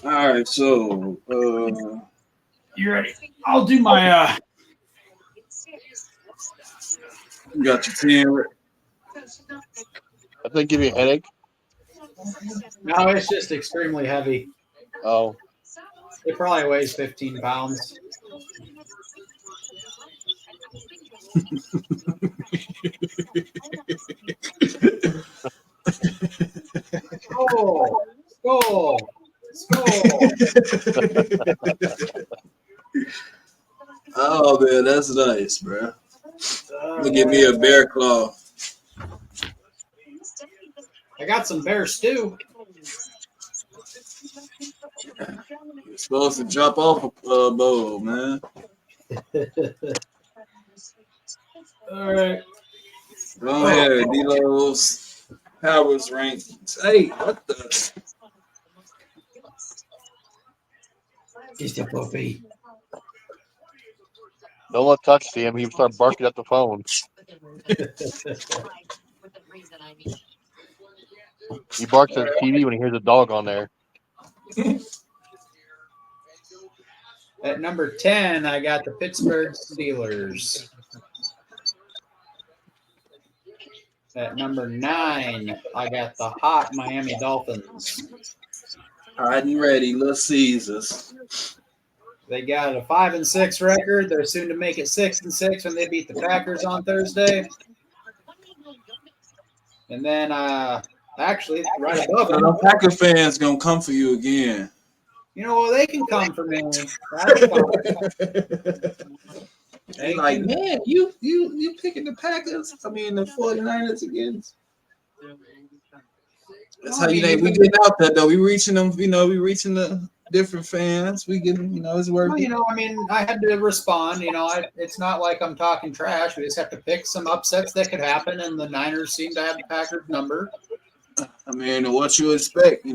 All right, so You ready? I'll do my you got your 10. I think give you a headache. No, it's just extremely heavy. Oh, It probably weighs 15 pounds. Oh, skull, skull. Oh man, that's nice, bro. I'm gonna give me Uh, a bear claw. I got some bear stew. You're supposed to drop off a bowl, man. All right. Go ahead, D-Lo's powers rankings. Hey, what the? Just a puppy. don't let touch him. He would start barking at the phone. He barks at the TV when he hears a dog on there. At number 10, I got the Pittsburgh Steelers. At number 9, I got the hot Miami Dolphins. Hot and ready, Little Caesars. They got a 5-6 record. They're soon to make it 6-6 when they beat the Packers on Thursday. And then, actually, right above them, The Packer fans gonna come for you again. you know, well, they can come for me. That's fine. They like, man, you picking the Packers? I mean, the 49ers again. That's how you know we getting out there though. We reaching them, we reaching the different fans. We getting, it's working. Well, I mean, I had to respond. It's not like I'm talking trash. We just have to pick some upsets that could happen, and the Niners seem to have the Packers number. I mean, what you expect? We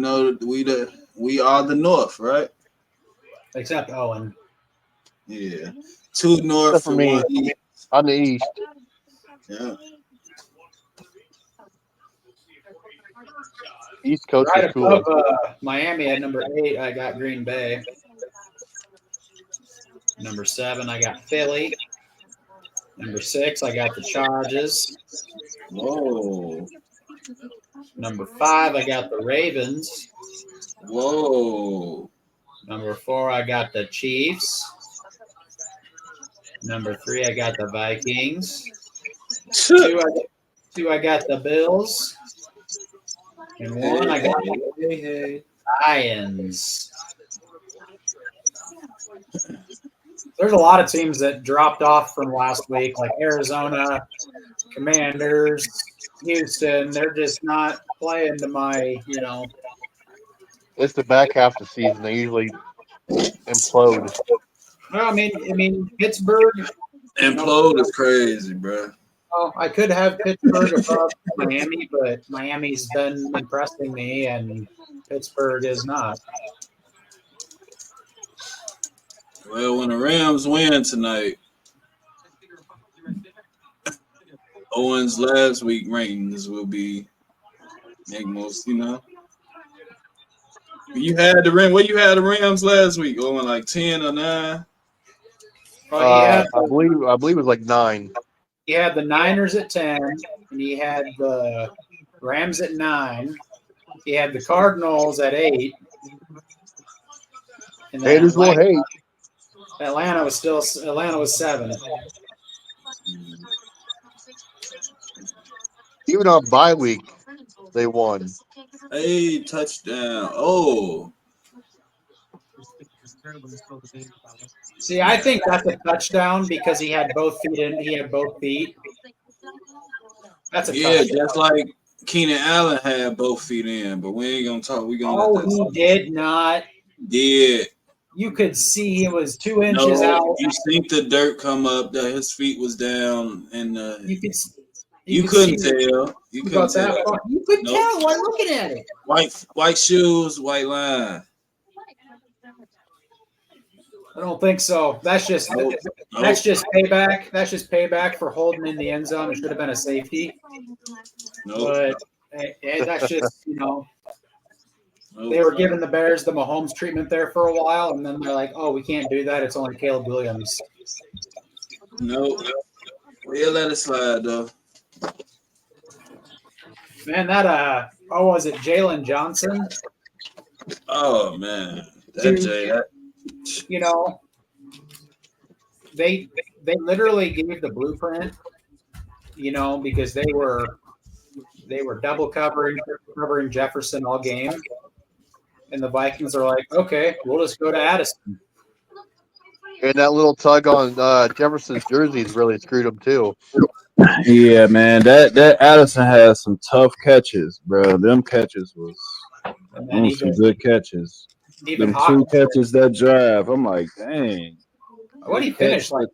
are the North, right? Except Owen. Yeah, 2 North Except for me. 1 East. I'm the East. Yeah. East Coast Right is cool. above Miami at number 8, I got Green Bay. Number 7, I got Philly. Number 6, I got the Chargers. Whoa. Number 5, I got the Ravens. Whoa. Number 4, I got the Chiefs. Number 3, I got the Vikings. 2, I got the Bills. And 1, I got the Lions. There's a lot of teams that dropped off from last week, like Arizona, Commanders, Houston. They're just not playing to my, It's the back half of the season. They usually implode. Well, I mean, Pittsburgh. Implode is crazy, bro. Oh, I could have Pittsburgh above Miami, but Miami's been impressing me, and Pittsburgh is not. Well, when the Rams win tonight, Owens' last week rankings will be most, You had the Rams last week, Owen, like 10 or 9. I believe it was like 9. He had the Niners at 10, and he had the Rams at 9. He had the Cardinals at 8. And then Haters will hate. Atlanta was 7. Even on bye week, they won. Hey, touchdown. Oh. See, I think that's a touchdown because he had both feet in. He had both feet. That's a touchdown. Just like Keenan Allen had both feet in, but we ain't gonna talk. We gonna. Oh, he did not. Did. You could see it was 2 inches out. You think the dirt come up that his feet was down, and you couldn't tell. You couldn't tell. You could tell while looking at it. White shoes, white line. I don't think so. That's just payback. That's just payback for holding in the end zone. It should have been a safety. But that's just They were giving the Bears the Mahomes treatment there for a while, and then they're like, "Oh, we can't do that. It's only Caleb Williams." No, we'll let it slide though. Man, that was it Jalen Johnson? Oh man, that Dude, Jay, you know, they literally gave the blueprint, because they were double covering Jefferson all game, and the Vikings are like, okay, we'll just go to Addison. And that little tug on Jefferson's jerseys really screwed him too. Yeah, man, that Addison has some tough catches, bro. Them catches was And then some good catches. even Them two Hawkins, catches that drive, I'm like, dang. what he finished like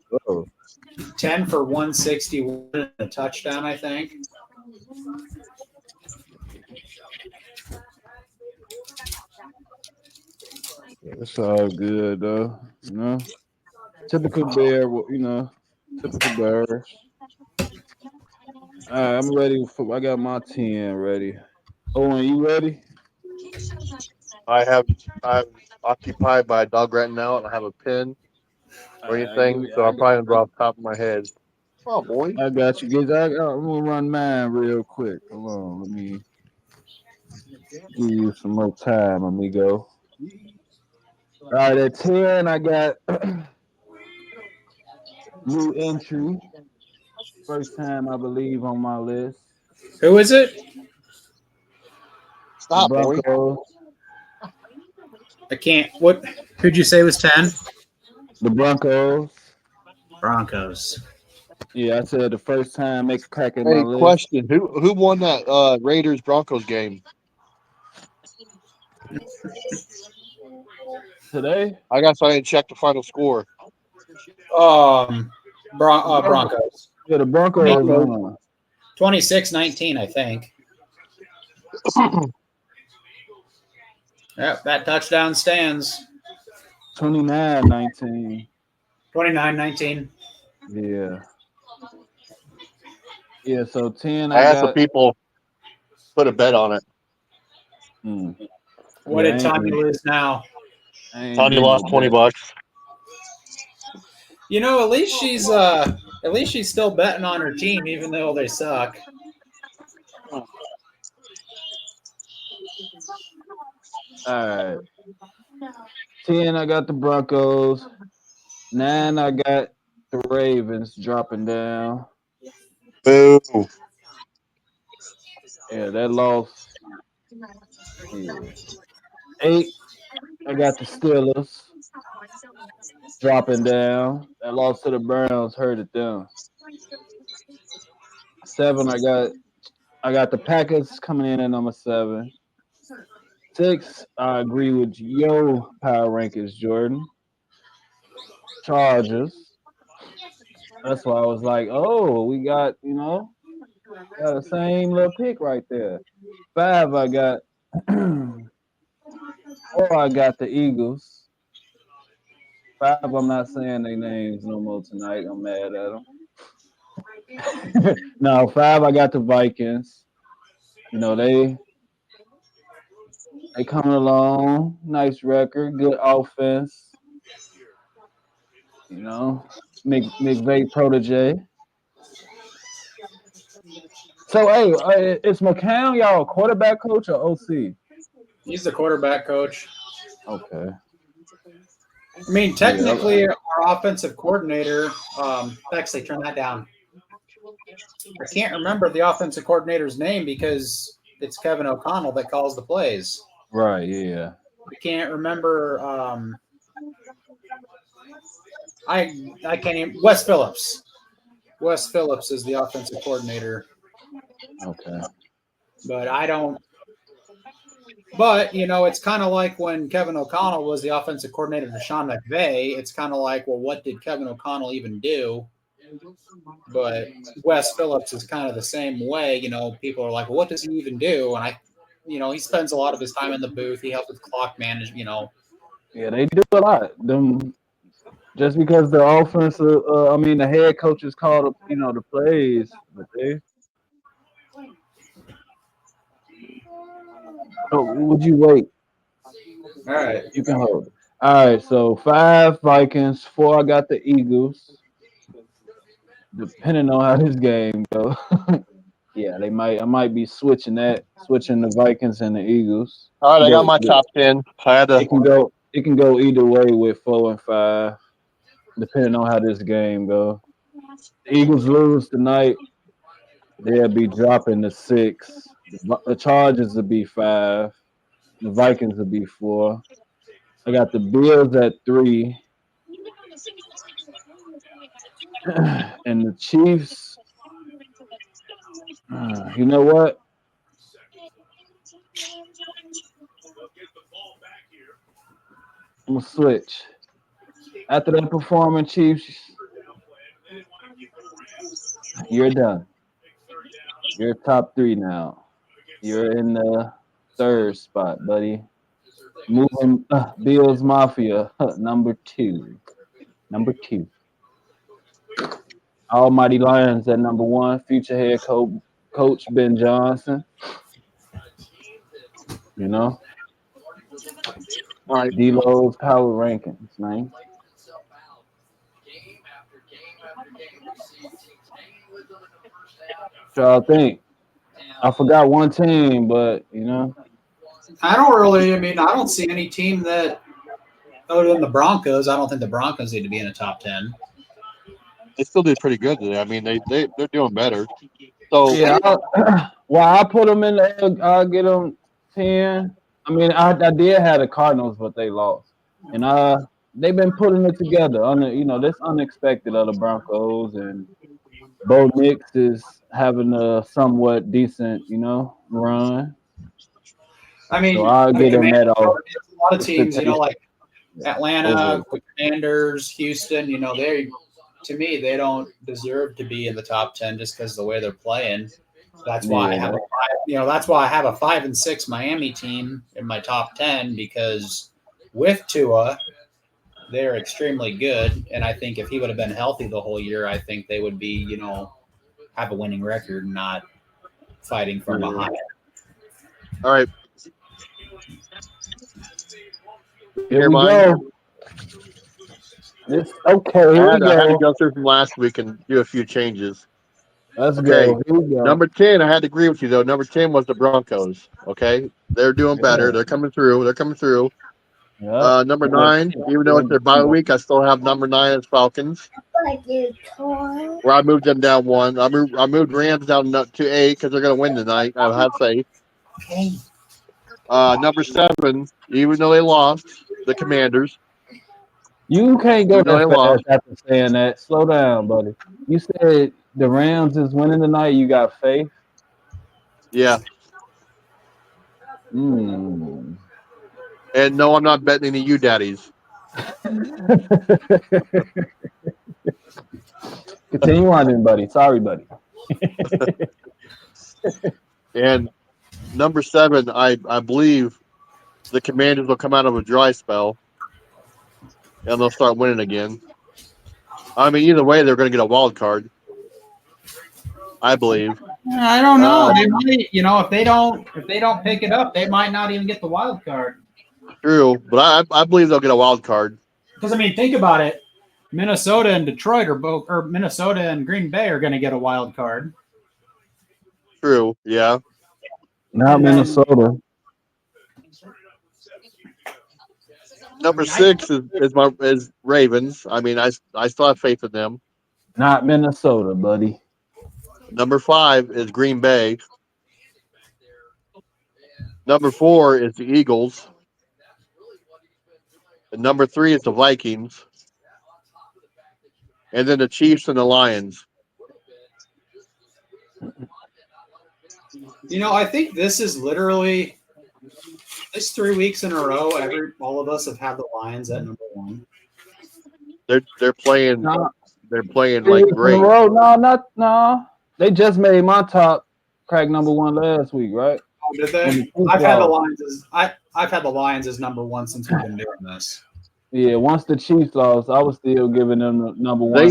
10 for 161 and a touchdown, I think. It's all good though, Typical bear, typical bears. All right, I'm ready for. I got my 10 ready. Owen, you ready? I'm occupied by a dog right now, and I have a pen or anything, so I'm probably gonna draw off the top of my head. Oh boy, I got you. I'm gonna run mine real quick. Hold on, let me give you some more time, amigo. All right, at 10, I got new entry. First time, I believe, on my list. Who is it? stop, the boy. Broncos. I can't. What? Who'd you say was 10? The Broncos. Broncos. Yeah, I said the first time make a crack at my Hey, list. question: Who won that Raiders Broncos game Today? I guess I didn't check the final score. Broncos. Yeah, the Broncos. Broncos. 26-19, I think. Yep, that touchdown stands. 29-19. 29-19. Yeah. Yeah, so 10 I I had some got. people put a bet on it. What did Tanya lose now? Tanya lost $20. At least she's still betting on her team, even though they suck. All right. 10 I got the Broncos. 9 I got the Ravens dropping down. Boo. Yeah, that loss. Yeah. 8 I got the Steelers dropping down. That loss to the Browns hurted them. 7 I got the Packers coming in at number 7. 6 I agree with your power rankings, Jordan. Chargers. That's why I was like, oh, we got the same little pick right there. 5 I got 4 I got the Eagles. 5 I'm not saying their names no more tonight. I'm mad at them. No, 5 I got the Vikings. They coming along. Nice record, good offense. McVay protege. So hey, is McCown y'all quarterback coach or OC? He's the quarterback coach. Okay. I mean, technically, our offensive coordinator. Actually, turn that down. I can't remember the offensive coordinator's name because it's Kevin O'Connell that calls the plays. Right. Yeah. I can't remember. I can't even. Wes Phillips. Wes Phillips is the offensive coordinator. Okay. But I don't. But it's kind of like when Kevin O'Connell was the offensive coordinator for Sean McVay. It's kind of like, well, what did Kevin O'Connell even do? But Wes Phillips is kind of the same way. People are like, well, what does he even do? And he spends a lot of his time in the booth. He helps with clock management. Yeah, they do a lot. Them just because the offensive, the head coaches call the plays, but they. Oh, would you wait? All right. You can hold it. All right, so 5 Vikings, 4 I got the Eagles. Depending on how this game go. Yeah, I might be switching the Vikings and the Eagles. All right, I got my top 10. I had to. It can go either way with 4 and 5, depending on how this game go. The Eagles lose tonight, they'll be dropping to 6. The Chargers will be 5. The Vikings will be 4. I got the Bills at 3, and the Chiefs. You know what? I'm gonna switch. After that performing, Chiefs, you're done. You're top 3 now. You're in the 3rd spot, buddy. Moving Bills Mafia, number 2. Number 2. Almighty Lions at number 1. Future head coach Ben Johnson. You know, All right. D-Lo's power rankings, man. So I think I forgot one team, but you know, I don't see any team that, other than the Broncos, I don't think the Broncos need to be in the top 10. They still did pretty good today. I mean, they're doing better. So yeah. I put them in there, I'll get them 10. I mean, I did have the Cardinals, but they lost, and they've been putting it together. This unexpected of the Broncos, and Bo Nix is having a somewhat decent, run. I mean, So I'll the get him that off. a lot of teams, like Atlanta, Over. Commanders, Houston, to me, they don't deserve to be in the top 10 just because of the way they're playing. That's why I have that's why I have a 5 and 6 Miami team in my top 10, because with Tua, they're extremely good. And I think if he would have been healthy the whole year, I think they would be, have a winning record, not fighting from behind. all right. Here we go. Okay, here we go. I had to go through from last week and do a few changes. Let's Okay. go. Here we go. Number 10, I had to agree with you, though. Number 10 was the Broncos. Okay. They're doing better. Yeah. They're coming through. Yep. Number 9, even though it's their bye week, I still have number 9 as Falcons. Where I moved them down 1. I moved Rams down to 8 because they're going to win tonight. I have faith. Number 7, even though they lost, the Commanders. You can't go Even though they that fast lost. after saying that. Slow down, buddy. You said the Rams is winning tonight. You got faith. Yeah. Mm. And no, I'm not betting any you daddies. Continue on, then, buddy. Sorry, buddy. And number 7, I believe the Commanders will come out of a dry spell and they'll start winning again. I mean, either way, they're going to get a wild card. I believe. I don't know. They might, if they don't pick it up, they might not even get the wild card. True, but I believe they'll get a wild card. Because think about it. Minnesota and Detroit are both, or Minnesota and Green Bay are going to get a wild card. True, yeah. Not Minnesota. Number 6 is Ravens. I mean, I still have faith in them. Not Minnesota, buddy. Number 5 is Green Bay. Number 4 is the Eagles. And number 3 is the Vikings. And then the Chiefs and the Lions. I think this is literally this 3 weeks in a row. All of us have had the Lions at number 1. They're playing. No. They're playing like great. No. They just made my top crack number 1 last week, right? Oh, did they? I've had the Lions as number 1 since we've been doing this. Yeah, once the Chiefs lost, I was still giving them the number 1.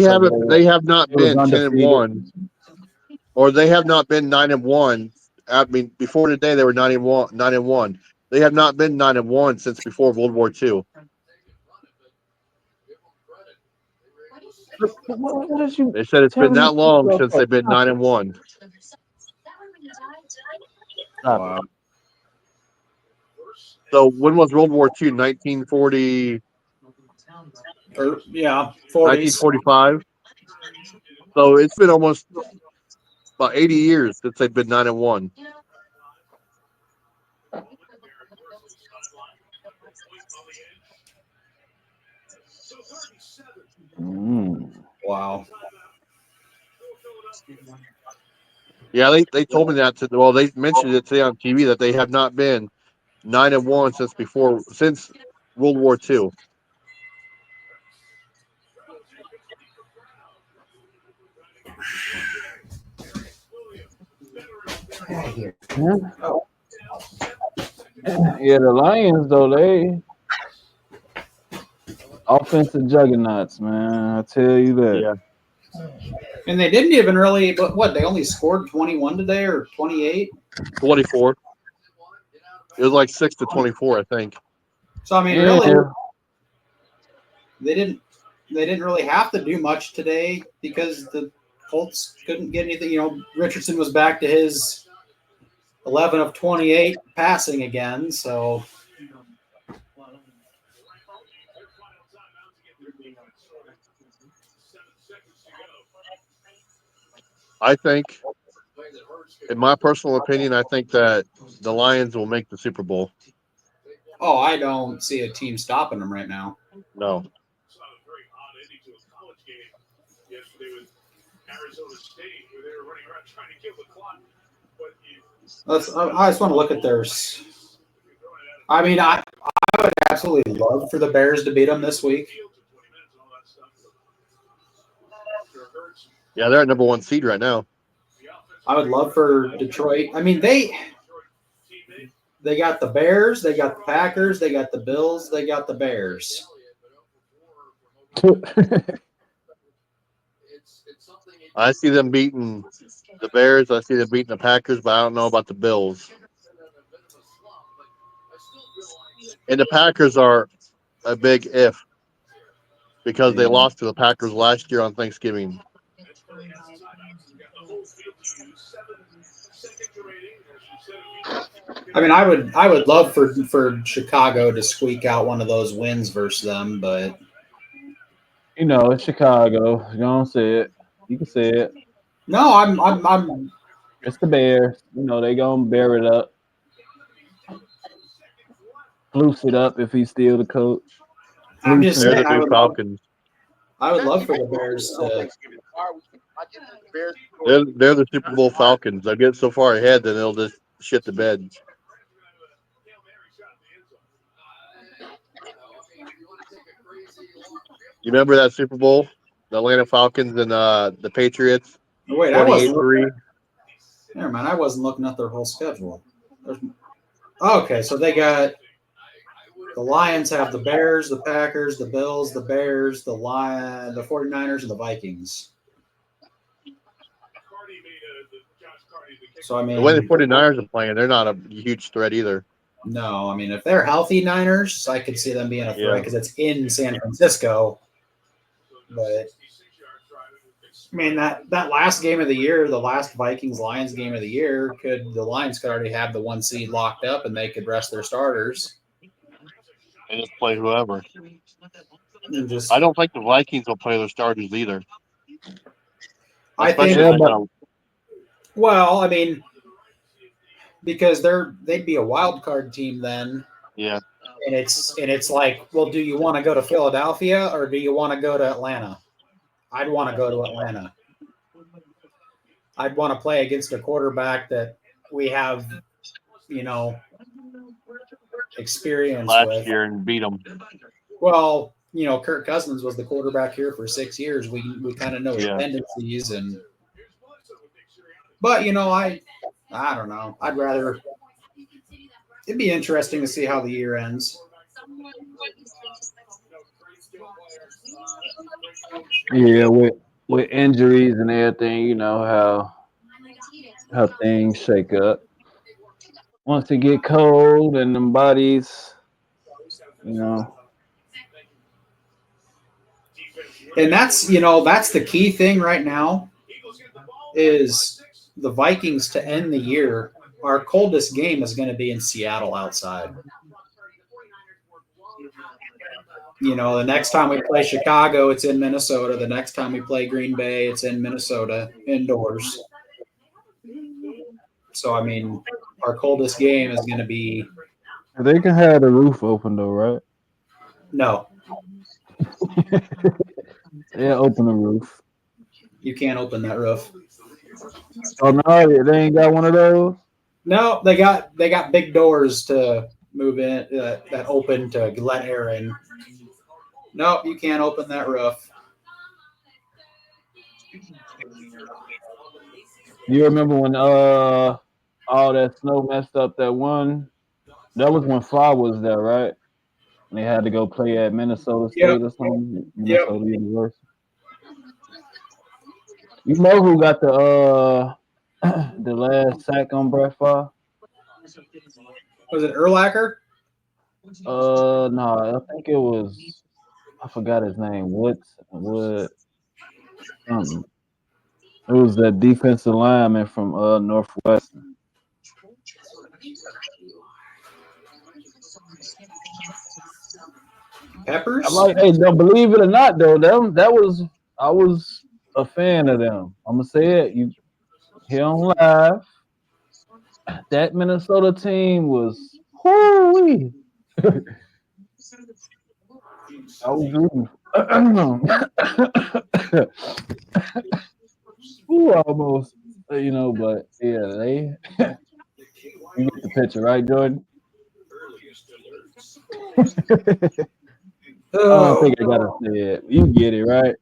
They have not been 10-1, or they have not been 9-1. I mean, before today they were 9-1. They have not been 9-1 since before World War II. What is you They said it's been telling me? that long since they've been 9-1. Stop Wow. So when was World War II? 1940, Yeah, 40s. 1945. So it's been almost about 80 years since they've been 9-1. Wow. Yeah, they told me that. Well, they mentioned it today on TV that they have not been 9-1 since World War II. Yeah, the Lions though, they offensive juggernauts, man. I tell you that. Yeah, And they didn't even really, but what, they only scored 21 today or 28? 24. It was like 6-24, I think. So I mean, Yeah. really, they didn't really have to do much today because the Colts couldn't get anything. You know, Richardson was back to his 11 of 28 passing again. So I think, in my personal opinion, I think that the Lions will make the Super Bowl. I don't see a team stopping them right now. No. I just want to look at theirs. I mean, I would absolutely love for the Bears to beat them this week. Yeah, they're at number 1 seed right now. I would love for Detroit. I mean, they got the Bears, they got the Packers, they got the Bills, they got the Bears. I see them beating the Bears. I see them beating the Packers, but I don't know about the Bills. And the Packers are a big if because they lost to the Packers last year on Thanksgiving. I mean, I would love for Chicago to squeak out one of those wins versus them, but You know, it's Chicago. You gonna say it. You can say it. no, I'm It's the Bears. You know, they gonna bear it up. Loose it up if he's still the coach. I'm just They're saying the new Falcons. I would love for the Bears to. They're the Super Bowl Falcons. They'll get so far ahead, then they'll just shit the bed. You remember that Super Bowl? The Atlanta Falcons and the Patriots? Wait, I wasn't 28-3. Never mind. I wasn't looking at their whole schedule. Okay, so they got the Lions have the Bears, the Packers, the Bills, the Bears, the 49ers, and the Vikings. So I mean, The way the 49ers are playing, they're not a huge threat either. no, I mean if they're healthy Niners, I could see them being a threat because it's in San Francisco. But I mean that last game of the year, the last Vikings-Lions game of the year, the Lions could already have the 1 seed locked up and they could rest their starters And just play whoever. and just. I don't think the Vikings will play their starters either. I think. Well, I mean, because they'd be a wild card team then. Yeah. And it's like, well, do you want to go to Philadelphia or do you want to go to Atlanta? I'd want to go to Atlanta. I'd want to play against a quarterback that we have, experience last year and beat them. Well, Kirk Cousins was the quarterback here for 6 years. We kind of know his tendencies but I don't know. I'd rather. It'd be interesting to see how the year ends. Yeah, with injuries and everything, you know how things shake up. once it get cold and them bodies, you know. And that's the key thing right now is the Vikings to end the year. Our coldest game is going to be in Seattle outside. The next time we play Chicago, it's in Minnesota. The next time we play Green Bay, it's in Minnesota indoors. So, I mean, our coldest game is going to be. They can have the roof open though, right? No. Yeah, open the roof. You can't open that roof. Oh no, they ain't got one of those. No, they got big doors to move in that open to let air in. No, you can't open that roof. You remember when all that snow messed up that one? That was when Fly was there, right? And they had to go play at Minnesota State or something. Minnesota University. You know who got the the last sack on Brett Favre? Was it Urlacher? No, I think it was. I forgot his name. Wood. Something. It was that defensive lineman from Northwestern. Peppers? Hey, don't believe it or not, though, I was a fan of them. I'm gonna say it. You here on live. That Minnesota team was whoo. I was rooting. Ooh, almost, but yeah, they. You get the picture, right, Jordan? I don't think I gotta say it. You get it, right?